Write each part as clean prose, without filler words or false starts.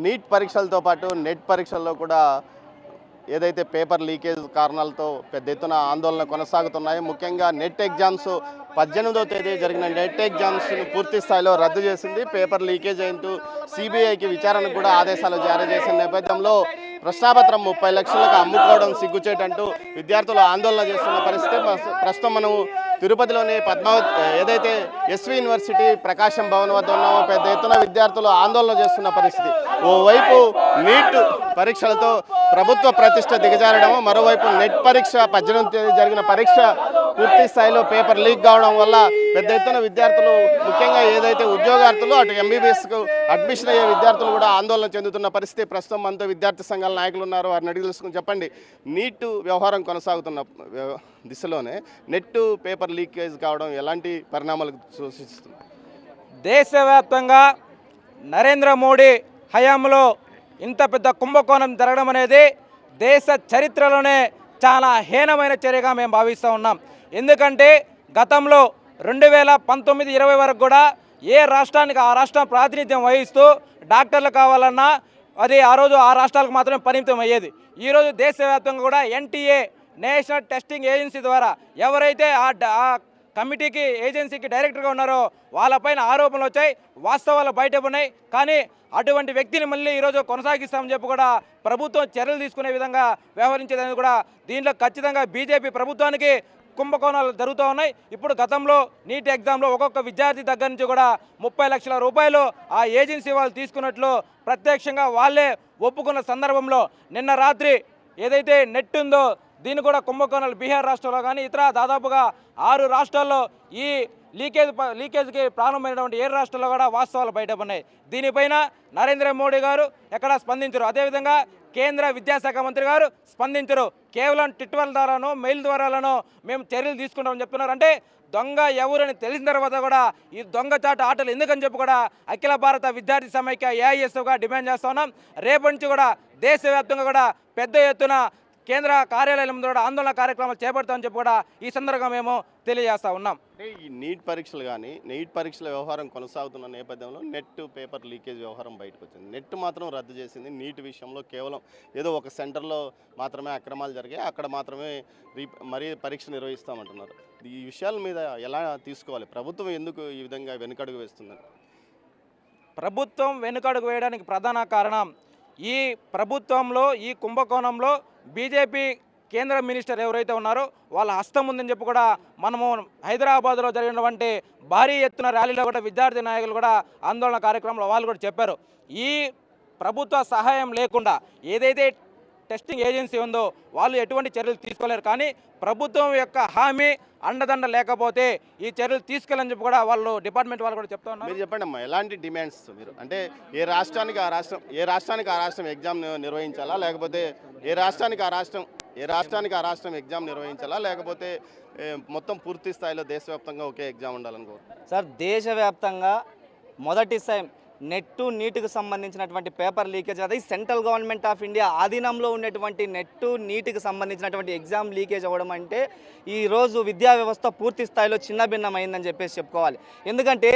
Neat పరీక్షలతో పాటు net పరీక్షల్లో కూడా ఏదైతే పేపర్ లీకేజ్ కారణాలతో పెద్ద ఎత్తున ఆందోళన కొనసాగుతున్నాయి. ముఖ్యంగా నెట్ ఎగ్జామ్స్ 18వ తేదీ జరిగిన నెట్ ఎగ్జామ్స్ను పూర్తి స్థాయిలో రద్దు చేసింది. పేపర్ లీకేజ్ అంటూ సిబిఐకి విచారణకు కూడా ఆదేశాలు జారీ చేసిన నేపథ్యంలో ప్రశ్నాపత్రం 30 లక్షలకు అమ్ముకోవడం సిగ్గుచేటంటూ విద్యార్థులు ఆందోళన చేస్తున్న పరిస్థితి. ప్రస్తుతం మనం తిరుపతిలోని ఏదైతే ఎస్వి యూనివర్సిటీ ప్రకాశం భవన్ వద్ద ఉన్నామో పెద్ద ఎత్తున విద్యార్థులు ఆందోళన చేస్తున్న పరిస్థితి. ఓవైపు నీట్ పరీక్షలతో ప్రభుత్వ ప్రతిష్ట దిగజారడం, మరోవైపు నెట్ పరీక్ష 18వ తేదీ జరిగిన పరీక్ష పూర్తి స్థాయిలో పేపర్ లీక్ కావడం వల్ల పెద్ద ఎత్తున విద్యార్థులు, ముఖ్యంగా ఏదైతే ఉద్యోగార్థులు అటు ఎంబీబీఎస్కు అడ్మిషన్ అయ్యే విద్యార్థులు కూడా ఆందోళన చెందుతున్న పరిస్థితి. ప్రస్తుతం మనతో విద్యార్థి సంఘాల నాయకులు ఉన్నారు, వారిని అడిగి తెలుసుకుని చెప్పండి. నీట్ వ్యవహారం కొనసాగుతున్న దిశలోనే నెట్ పేపర్ లీకేజ్ కావడం ఎలాంటి పరిణామాలకు సూచిస్తుంది? దేశవ్యాప్తంగా నరేంద్ర మోడీ హయాంలో ఇంత పెద్ద కుంభకోణం జరగడం అనేది దేశ చరిత్రలోనే చాలా హీనమైన చర్యగా మేము భావిస్తూ ఉన్నాం. ఎందుకంటే గతంలో 2019-20 వరకు కూడా ఏ రాష్ట్రానికి ఆ రాష్ట్రం ప్రాతినిధ్యం వహిస్తూ డాక్టర్లు కావాలన్నా అది ఆ రోజు ఆ రాష్ట్రాలకు మాత్రమే పరిమితం అయ్యేది. ఈరోజు దేశవ్యాప్తంగా కూడా ఎన్టీఏ నేషనల్ టెస్టింగ్ ఏజెన్సీ ద్వారా ఎవరైతే ఆ కమిటీకి ఏజెన్సీకి డైరెక్టర్గా ఉన్నారో వాళ్ళపైన ఆరోపణలు వచ్చాయి, వాస్తవాలు బయట ఉన్నాయి. కానీ అటువంటి వ్యక్తిని మళ్ళీ ఈరోజు కొనసాగిస్తామని చెప్పి కూడా ప్రభుత్వం చర్యలు తీసుకునే విధంగా వ్యవహరించేదని కూడా దీంట్లో ఖచ్చితంగా బీజేపీ ప్రభుత్వానికి కుంభకోణాలు జరుగుతూ ఉన్నాయి. ఇప్పుడు గతంలో నీట్ ఎగ్జామ్లో ఒక్కొక్క విద్యార్థి దగ్గర నుంచి కూడా 30 లక్షల రూపాయలు ఆ ఏజెన్సీ వాళ్ళు తీసుకున్నట్లు ప్రత్యక్షంగా వాళ్ళే ఒప్పుకున్న సందర్భంలో నిన్న రాత్రి ఏదైతే నెట్ ఉందో దీన్ని కూడా కుంభకోణాలు బీహార్ రాష్ట్రంలో కానీ ఇతర దాదాపుగా 6 రాష్ట్రాల్లో ఈ లీకేజ్కి ప్రారంభమైనటువంటి 7 రాష్ట్రాల్లో కూడా వాస్తవాలు బయటపడినాయి. దీనిపైన నరేంద్ర మోడీ గారు ఎక్కడా స్పందించరు. అదేవిధంగా కేంద్ర విద్యాశాఖ మంత్రి గారు స్పందించరు. కేవలం ట్విట్టర్ ద్వారానో మెయిల్ ద్వారానో మేము చర్యలు తీసుకుంటామని చెప్తున్నారు. అంటే దొంగ ఎవరని తెలిసిన తర్వాత కూడా ఈ దొంగచాట ఆటలు ఎందుకని చెప్పి కూడా అఖిల భారత విద్యార్థి సమైక్య ఏఐఎస్ఎఫ్గా డిమాండ్ చేస్తూ ఉన్నాం. రేపటి నుంచి కూడా దేశవ్యాప్తంగా కూడా పెద్ద ఎత్తున కేంద్ర కార్యాలయం ద్వారా ఆందోళన కార్యక్రమాలు చేపడతామని చెప్పి కూడా ఈ సందర్భంగా మేము తెలియజేస్తూ ఉన్నాం. అంటే ఈ నీట్ పరీక్షలు కానీ నీట్ పరీక్షల వ్యవహారం కొనసాగుతున్న నేపథ్యంలో నెట్ పేపర్ లీకేజ్ వ్యవహారం బయటకు వచ్చింది. నెట్ మాత్రం రద్దు చేసింది. నీట్ విషయంలో కేవలం ఏదో ఒక సెంటర్లో మాత్రమే అక్రమాలు జరిగాయి, అక్కడ మాత్రమే మరీ పరీక్ష నిర్వహిస్తామంటున్నారు. ఈ విషయాల మీద ఎలా తీసుకోవాలి? ప్రభుత్వం ఎందుకు ఈ విధంగా వెనుకడుగు వేస్తుందని? ప్రభుత్వం వెనుకడుగు వేయడానికి ప్రధాన కారణం ఈ ప్రభుత్వంలో ఈ కుంభకోణంలో బీజేపీ కేంద్ర మినిస్టర్ ఎవరైతే ఉన్నారో వాళ్ళ హస్తం ఉందని చెప్పి కూడా మనము హైదరాబాద్లో జరిగినటువంటి భారీ ఎత్తున ర్యాలీలో కూడా విద్యార్థి నాయకులు కూడా ఆందోళన కార్యక్రమంలో వాళ్ళు కూడా చెప్పారు. ఈ ప్రభుత్వ సహాయం లేకుండా ఏదైతే టెస్టింగ్ ఏజెన్సీ ఉందో వాళ్ళు ఎటువంటి చర్యలు తీసుకోలేరు. కానీ ప్రభుత్వం యొక్క హామీ అండదండ లేకపోతే ఈ చర్యలు తీసుకెళ్ళని చెప్పి కూడా వాళ్ళు డిపార్ట్మెంట్ వాళ్ళు కూడా చెప్తా ఉన్నారు. మీరు చెప్పండి అమ్మా, ఎలాంటి డిమాండ్స్ మీరు? అంటే ఏ రాష్ట్రానికి ఆ రాష్ట్రం ఎగ్జామ్ నిర్వహించాలా, లేకపోతే ఏ రాష్ట్రానికి ఆ రాష్ట్రం ఎగ్జామ్ నిర్వహించాలా, లేకపోతే మొత్తం పూర్తి స్థాయిలో దేశవ్యాప్తంగా ఒకే ఎగ్జామ్ ఉండాలనుకో? సార్, దేశవ్యాప్తంగా మొదటిసారి నీట్కు సంబంధించినటువంటి పేపర్ లీకేజ్ అది సెంట్రల్ గవర్నమెంట్ ఆఫ్ ఇండియా ఆధీనంలో ఉన్నటువంటి నీట్కి సంబంధించినటువంటి ఎగ్జామ్ లీకేజ్ అవ్వడం అంటే ఈరోజు విద్యా వ్యవస్థ పూర్తి స్థాయిలో చిన్నభిన్నమైందని చెప్పేసి చెప్పుకోవాలి. ఎందుకంటే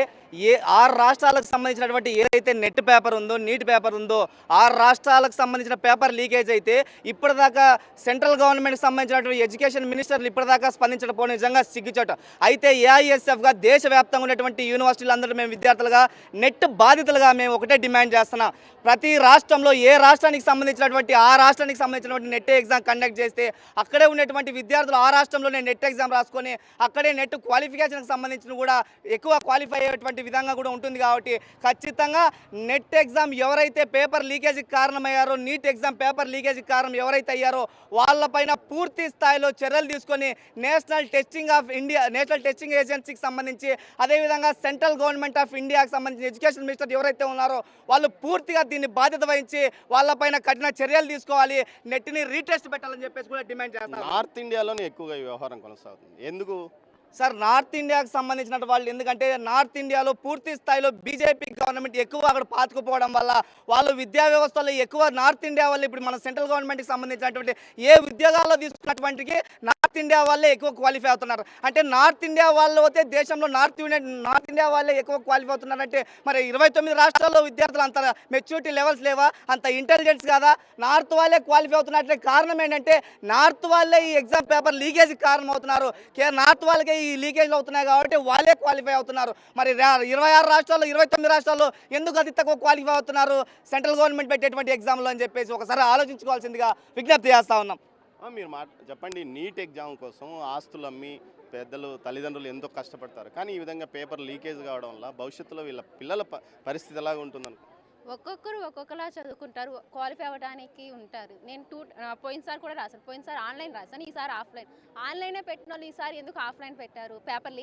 6 రాష్ట్రాలకు సంబంధించినటువంటి ఏదైతే నెట్ పేపర్ ఉందో నీట్ పేపర్ ఉందో 6 రాష్ట్రాలకు సంబంధించిన పేపర్ లీకేజ్ అయితే ఇప్పటిదాకా సెంట్రల్ గవర్నమెంట్కి సంబంధించినటువంటి ఎడ్యుకేషన్ మినిస్టర్లు ఇప్పటిదాకా స్పందించకపోవడం నిజంగా సిగ్గుచేట. అయితే ఏఐఎస్ఎఫ్గా దేశవ్యాప్తంగా ఉన్నటువంటి యూనివర్సిటీలు అందరూ మేము విద్యార్థులుగా నెట్ బాధితులుగా మేము ఒకటే డిమాండ్ చేస్తున్నాం. ప్రతి రాష్ట్రంలో ఏ రాష్ట్రానికి సంబంధించినటువంటి ఆ రాష్ట్రానికి సంబంధించినటువంటి నెట్ ఎగ్జామ్ కండక్ట్ చేస్తే అక్కడే ఉన్నటువంటి విద్యార్థులు ఆ రాష్ట్రంలోనే నెట్ ఎగ్జామ్ రాసుకొని అక్కడే నెట్ క్వాలిఫికేషన్కి సంబంధించిన కూడా ఎక్కువ క్వాలిఫై అయ్యేటువంటి విధంగా కూడా ఉంటుంది. కాబట్టి ఖచ్చితంగా నెట్ ఎగ్జామ్ ఎవరైతే పేపర్ లీకేజీకి కారణమయ్యారో నీట్ ఎగ్జామ్ పేపర్ లీకేజీకి కారణం ఎవరైతే అయ్యారో వాళ్ళపైన పూర్తి స్థాయిలో చర్యలు తీసుకొని నేషనల్ టెస్టింగ్ ఏజెన్సీకి సంబంధించి అదేవిధంగా సెంట్రల్ గవర్నమెంట్ ఆఫ్ ఇండియాకి సంబంధించిన ఎడ్యుకేషన్ మినిస్టర్ ఎవరైతే ఉన్నారో వాళ్ళు పూర్తిగా దీన్ని బాధ్యత వహించి వాళ్ళపైన కఠిన చర్యలు తీసుకోవాలి, నెట్ని రీటెస్ట్ పెట్టాలని చెప్పేసి కూడా డిమాండ్ చేస్తారు. నార్త్ ఇండియాలోనే ఎక్కువగా ఈ వ్యవహారం కొనసాగుతుంది. ఎందుకు సార్? నార్త్ ఇండియాకి సంబంధించిన వాళ్ళు ఎందుకంటే నార్త్ ఇండియాలో పూర్తి స్థాయిలో బీజేపీ గవర్నమెంట్ ఎక్కువ అక్కడ పాతుకుపోవడం వల్ల వాళ్ళు విద్యా వ్యవస్థలో ఎక్కువ నార్త్ ఇండియా వల్ల ఇప్పుడు మన సెంట్రల్ గవర్నమెంట్కి సంబంధించినటువంటి ఏ ఉద్యోగాల్లో తీసుకున్నటువంటి నార్త్ ఇండియా వాళ్ళే ఎక్కువ క్వాలిఫై అవుతున్నారు. అంటే నార్త్ ఇండియా వాళ్ళు అయితే దేశంలో నార్త్ ఇండియా వాళ్ళే ఎక్కువ క్వాలిఫై అవుతున్నారంటే మరి 29 రాష్ట్రాల్లో విద్యార్థులు అంత మెచ్యూరిటీ లెవెల్స్ లేవా, అంత ఇంటెలిజెన్స్ కాదా? నార్త్ వాళ్ళే క్వాలిఫై అవుతున్నట్లే కారణం ఏంటంటే నార్త్ వాళ్ళే ఈ ఎగ్జామ్ పేపర్ లీకేజ్కి కారణం అవుతున్నారు. నార్త్ వాళ్ళకే ఈ లీకేజ్లు అవుతున్నాయి కాబట్టి వాళ్ళే క్వాలిఫై అవుతున్నారు. మరి 26 రాష్ట్రాల్లో 29 రాష్ట్రాల్లో ఎందుకు అతి తక్కువ క్వాలిఫై అవుతున్నారు సెంట్రల్ గవర్నమెంట్ పెట్టేటువంటి ఎగ్జామ్లో అని చెప్పేసి ఒకసారి ఆలోచించుకోవాల్సిందిగా విజ్ఞప్తి చేస్తా ఉన్నాం. మీరు చెప్పండి, నీట్ ఎగ్జామ్ కోసం ఆస్తులు అమ్మి పెద్దలు తల్లిదండ్రులు ఎంతో కష్టపడతారు, కానీ ఈ విధంగా పేపర్ లీకేజ్ కావడం వల్ల భవిష్యత్తులో వీళ్ళ పిల్లల పరిస్థితి ఎలాగ ఉంటుందని? ఒక్కొక్కరు ఒక్కొక్కలా చదువుకుంటారు, క్వాలిఫై అవ్వడానికి ఉంటారు. నేను పోయినసారి కూడా రాశాను, పోయినసారి ఆన్లైన్ రాశాను, ఈసారి ఆఫ్లైన్. ఆన్లైనే పెట్టిన వాళ్ళు ఈసారి ఎందుకు ఆఫ్లైన్ పెట్టారు? పేపర్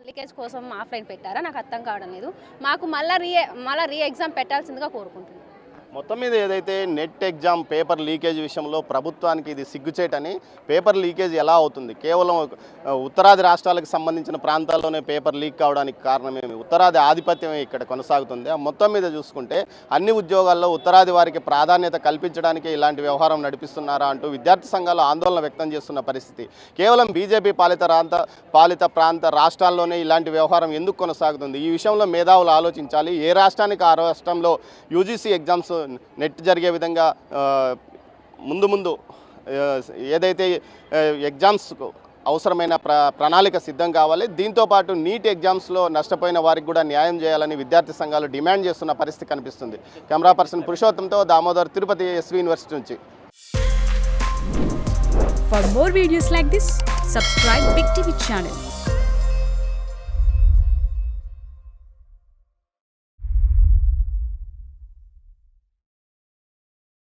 లీకేజ్ కోసం ఆఫ్లైన్ పెట్టారా? నాకు అర్థం కావడం లేదు. మాకు మళ్ళీ రీ ఎగ్జామ్ పెట్టాల్సిందిగా కోరుకుంటున్నాను. మొత్తం మీద ఏదైతే నెట్ ఎగ్జామ్ పేపర్ లీకేజ్ విషయంలో ప్రభుత్వానికి ఇది సిగ్గుచేటని, పేపర్ లీకేజ్ ఎలా అవుతుంది? కేవలం ఉత్తరాది రాష్ట్రాలకు సంబంధించిన ప్రాంతాల్లోనే పేపర్ లీక్ కావడానికి కారణమేమి? ఉత్తరాది ఆధిపత్యమే ఇక్కడ కొనసాగుతుంది. మొత్తం మీద చూసుకుంటే అన్ని ఉద్యోగాల్లో ఉత్తరాది వారికి ప్రాధాన్యత కల్పించడానికే ఇలాంటి వ్యవహారం నడిపిస్తున్నారా అంటూ విద్యార్థి సంఘాలు ఆందోళన వ్యక్తం చేస్తున్న పరిస్థితి. కేవలం బీజేపీ పాలిత ప్రాంత రాష్ట్రాల్లోనే ఇలాంటి వ్యవహారం ఎందుకు కొనసాగుతుంది? ఈ విషయంలో మేధావులు ఆలోచించాలి. ఏ రాష్ట్రానికి ఆ రాష్ట్రంలో యూజీసీ ఎగ్జామ్స్ నెట్ జరిగే విధంగా ముందు ఏదైతే ఎగ్జామ్స్కు అవసరమైన ప్రణాళిక సిద్ధం కావాలి. దీంతోపాటు నీట్ ఎగ్జామ్స్లో నష్టపోయిన వారికి కూడా న్యాయం చేయాలని విద్యార్థి సంఘాలు డిమాండ్ చేస్తున్న పరిస్థితి కనిపిస్తుంది. కెమెరా పర్సన్ పురుషోత్తంతో దామోదర్, తిరుపతి ఎస్వి యూనివర్సిటీ నుంచి. For more videos like this, subscribe Big TV channel.